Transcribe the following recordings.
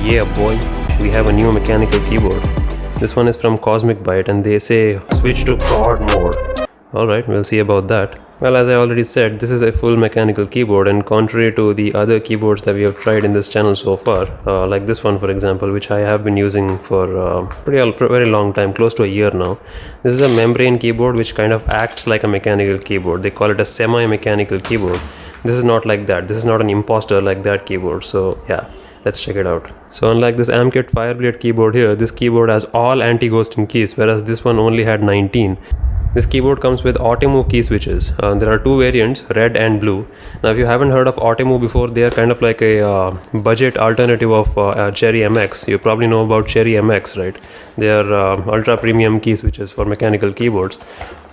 Yeah boy, we have a new mechanical keyboard. This one is from Cosmic Byte and they say switch to God mode. Alright, we'll see about that. Well, as I already said, this is a full mechanical keyboard, and contrary to the other keyboards that we have tried in this channel so far, like this one for example, which I have been using for very long time, close to a year now. This is a membrane keyboard which kind of acts like a mechanical keyboard. They call it a semi-mechanical keyboard. This is not like that. This is not an imposter like that keyboard. So yeah, let's check it out. So unlike this AMKit Fireblade keyboard here, this keyboard has all anti-ghosting keys, whereas this one only had 19. This keyboard comes with Automu key switches. There are two variants, red and blue. Now if you haven't heard of Automu before, they are kind of like a budget alternative of Cherry MX. You probably know about Cherry MX, right? They are ultra premium key switches for mechanical keyboards.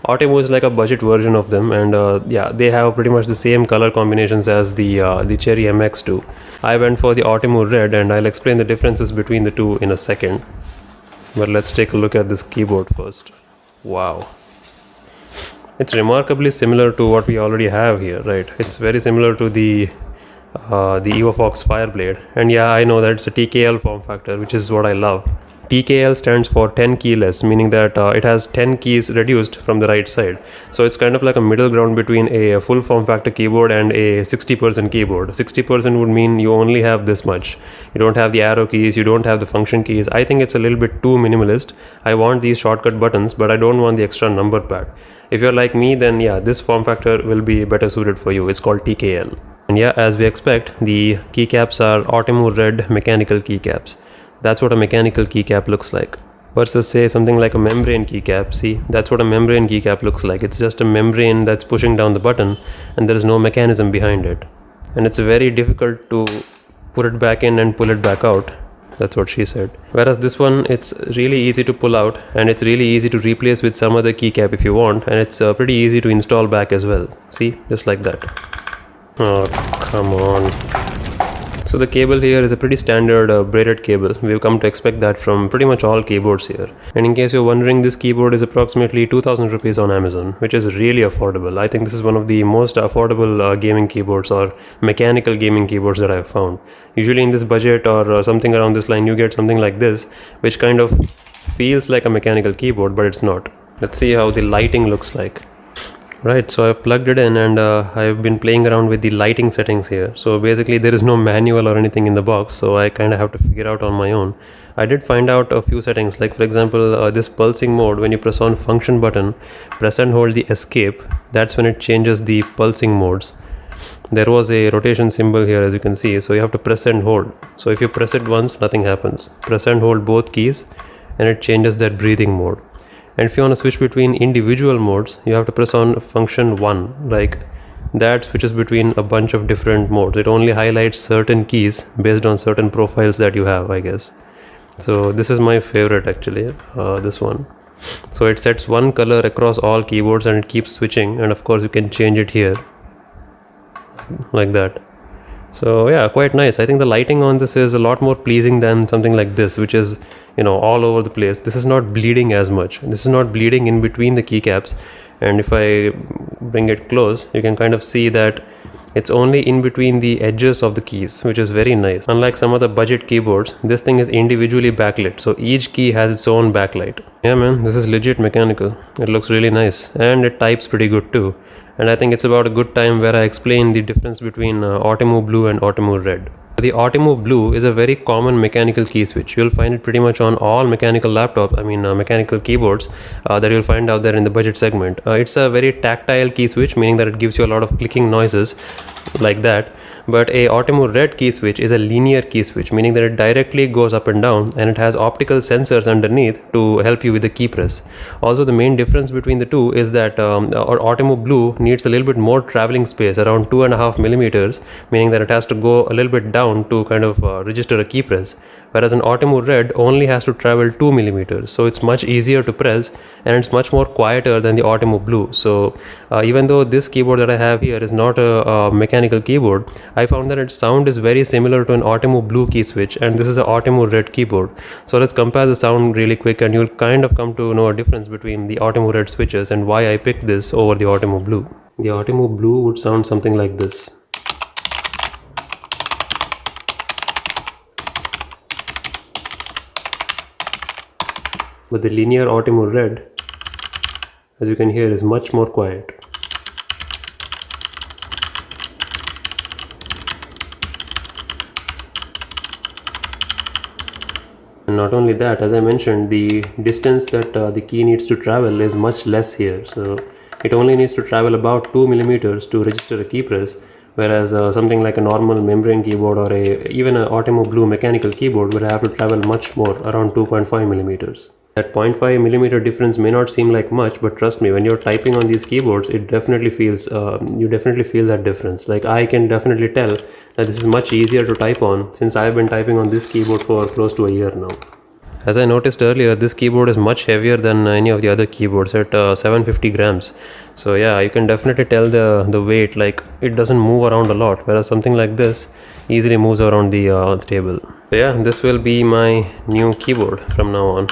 Automu is like a budget version of them, and yeah, they have pretty much the same color combinations as the Cherry MX do. I went for the Automu red, and I'll explain the differences between the two in a second. But let's take a look at this keyboard first. Wow. It's remarkably similar to what we already have here, right? It's very similar to the EvoFox Fireblade, and yeah, I know that it's a TKL form factor, which is what I love. TKL stands for 10 keyless, meaning that it has 10 keys reduced from the right side. So it's kind of like a middle ground between a full form factor keyboard and a 60% keyboard. 60% would mean you only have this much. You don't have the arrow keys, you don't have the function keys. I think it's a little bit too minimalist. I want these shortcut buttons, but I don't want the extra number pad. If you're like me, then yeah, this form factor will be better suited for you. It's called TKL. And yeah, as we expect, the keycaps are Automu red mechanical keycaps. That's what a mechanical keycap looks like. Versus say something like a membrane keycap. See, that's what a membrane keycap looks like. It's just a membrane that's pushing down the button and there is no mechanism behind it. And it's very difficult to put it back in and pull it back out. That's what she said. Whereas this one, it's really easy to pull out and it's really easy to replace with some other keycap if you want, and it's pretty easy to install back as well. See, just like that. Oh, come on. So the cable here is a pretty standard braided cable. We've come to expect that from pretty much all keyboards here. And in case you're wondering, this keyboard is approximately 2000 rupees on Amazon, which is really affordable. I think this is one of the most affordable gaming keyboards or mechanical gaming keyboards that I've found. Usually in this budget or something around this line, you get something like this, which kind of feels like a mechanical keyboard, but it's not. Let's see how the lighting looks like. Right, so I've plugged it in and I've been playing around with the lighting settings here. So basically there is no manual or anything in the box, so I kind of have to figure out on my own. I did find out a few settings, like for example this pulsing mode. When you press on function button, press and hold the escape, that's when it changes the pulsing modes. There was a rotation symbol here, as you can see, so you have to press and hold. So if you press it once, nothing happens. Press and hold both keys and it changes that breathing mode. And if you want to switch between individual modes, you have to press on function 1, like that switches between a bunch of different modes. It only highlights certain keys based on certain profiles that you have, I guess. So this is my favorite actually, this one. So it sets one color across all keyboards and it keeps switching, and of course you can change it here like that. So yeah, quite nice. I think the lighting on this is a lot more pleasing than something like this, which is, you know, all over the place. This is not bleeding as much. This is not bleeding in between the keycaps. And if I bring it close, you can kind of see that it's only in between the edges of the keys, which is very nice. Unlike some other budget keyboards, this thing is individually backlit. So each key has its own backlight. Yeah man, this is legit mechanical. It looks really nice and it types pretty good too. And I think it's about a good time where I explain the difference between Automu Blue and Automu Red. The Automu Blue is a very common mechanical key switch. You'll find it pretty much on all mechanical laptops, mechanical keyboards that you'll find out there in the budget segment. It's a very tactile key switch, meaning that it gives you a lot of clicking noises like that. But a Automu Red key switch is a linear key switch, meaning that it directly goes up and down, and it has optical sensors underneath to help you with the key press. Also, the main difference between the two is that Automu Blue needs a little bit more traveling space, around 2.5 millimeters, meaning that it has to go a little bit down to kind of register a key press. Whereas an Automu Red only has to travel 2 millimeters, so it's much easier to press and it's much more quieter than the Automu Blue. So even though this keyboard that I have here is not a mechanical keyboard, I found that its sound is very similar to an Automu Blue key switch, and this is an Automu Red keyboard. So let's compare the sound really quick and you'll kind of come to know a difference between the Automu Red switches and why I picked this over the Automu Blue. The Automu Blue would sound something like this. But the linear Optimo Red, as you can hear, is much more quiet. And not only that, as I mentioned, the distance that the key needs to travel is much less here. So it only needs to travel about 2 millimeters to register a key press, whereas something like a normal membrane keyboard or even an Optimo Blue mechanical keyboard would have to travel much more, around 2.5 millimeters. That 0.5 millimeter difference may not seem like much, but trust me, when you're typing on these keyboards, it definitely feels, you definitely feel that difference. Like I can definitely tell that this is much easier to type on since I've been typing on this keyboard for close to a year now. As I noticed earlier, this keyboard is much heavier than any of the other keyboards at 750 grams. So yeah, you can definitely tell the weight, like it doesn't move around a lot, whereas something like this easily moves around the table. So yeah, this will be my new keyboard from now on.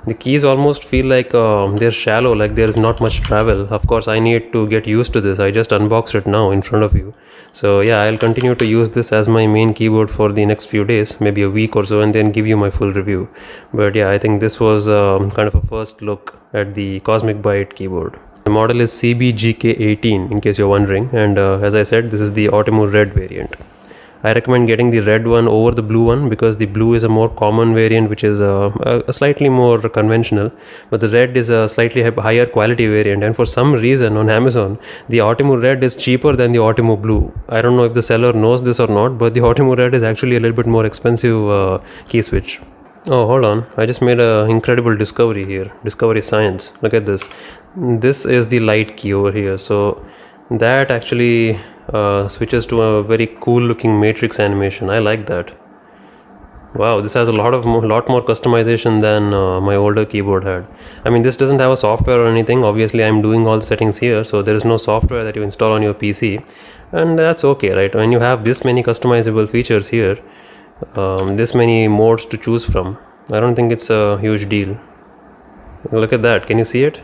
The keys almost feel like they're shallow, like there's not much travel. Of course, I need to get used to this. I just unboxed it now in front of you. So yeah, I'll continue to use this as my main keyboard for the next few days, maybe a week or so, and then give you my full review. But yeah, I think this was kind of a first look at the Cosmic Byte keyboard. The model is CBGK18 in case you're wondering, and as I said, this is the Optimo Red variant. I recommend getting the red one over the blue one because the blue is a more common variant, which is a slightly more conventional, but the red is a slightly higher quality variant, and for some reason on Amazon the Optimo Red is cheaper than the Optimo Blue. I don't know if the seller knows this or not, but the Optimo Red is actually a little bit more expensive key switch. Oh, hold on, I just made an incredible discovery here. Discovery science. Look at this. This is the light key over here, so that actually switches to a very cool looking matrix animation. I like that. Wow, this has a lot more customization than my older keyboard had. I mean, this doesn't have a software or anything. Obviously, I'm doing all the settings here, so there is no software that you install on your PC, and that's okay, right? When you have this many customizable features here, this many modes to choose from, I don't think it's a huge deal. Look at that. Can you see it?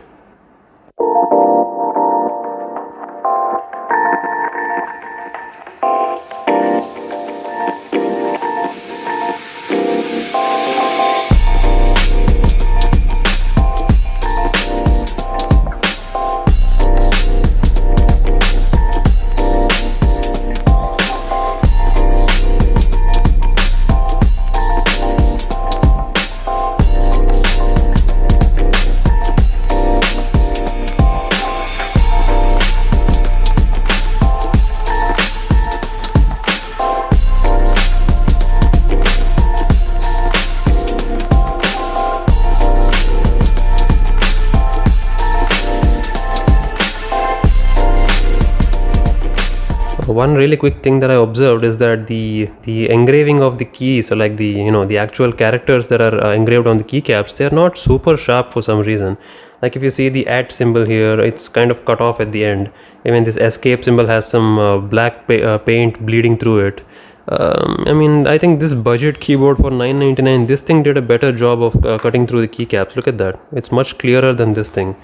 One really quick thing that I observed is that the engraving of the keys, so like the actual characters that are engraved on the keycaps, they are not super sharp for some reason. Like if you see the @ symbol here, it's kind of cut off at the end. Even this escape symbol has some black paint bleeding through it. I mean, I think this budget keyboard for $9.99, this thing did a better job of cutting through the keycaps. Look at that. It's much clearer than this thing.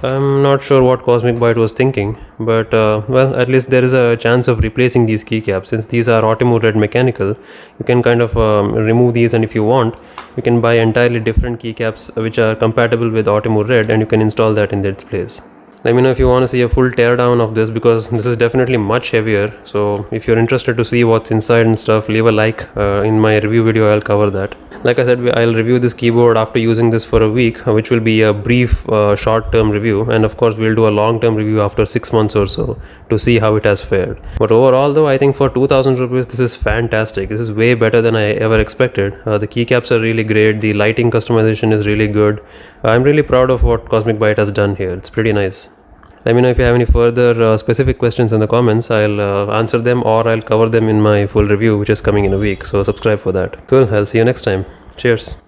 I'm not sure what Cosmic Byte was thinking, but well, at least there is a chance of replacing these keycaps. Since these are Optimo Red mechanical, you can kind of remove these, and if you want, you can buy entirely different keycaps which are compatible with Optimo Red, and you can install that in its place. Let me know if you want to see a full teardown of this, because this is definitely much heavier. So if you're interested to see what's inside and stuff, leave a like. In my review video I'll cover that. Like I said, I'll review this keyboard after using this for a week, which will be a brief short-term review, and of course we'll do a long-term review after 6 months or so to see how it has fared. But overall though, I think for 2000 rupees this is fantastic. This is way better than I ever expected. The keycaps are really great, the lighting customization is really good. I'm really proud of what Cosmic Byte has done here. It's pretty nice. Let me know if you have any further specific questions in the comments. I'll answer them, or I'll cover them in my full review, which is coming in a week. So subscribe for that. Cool, I'll see you next time. Cheers.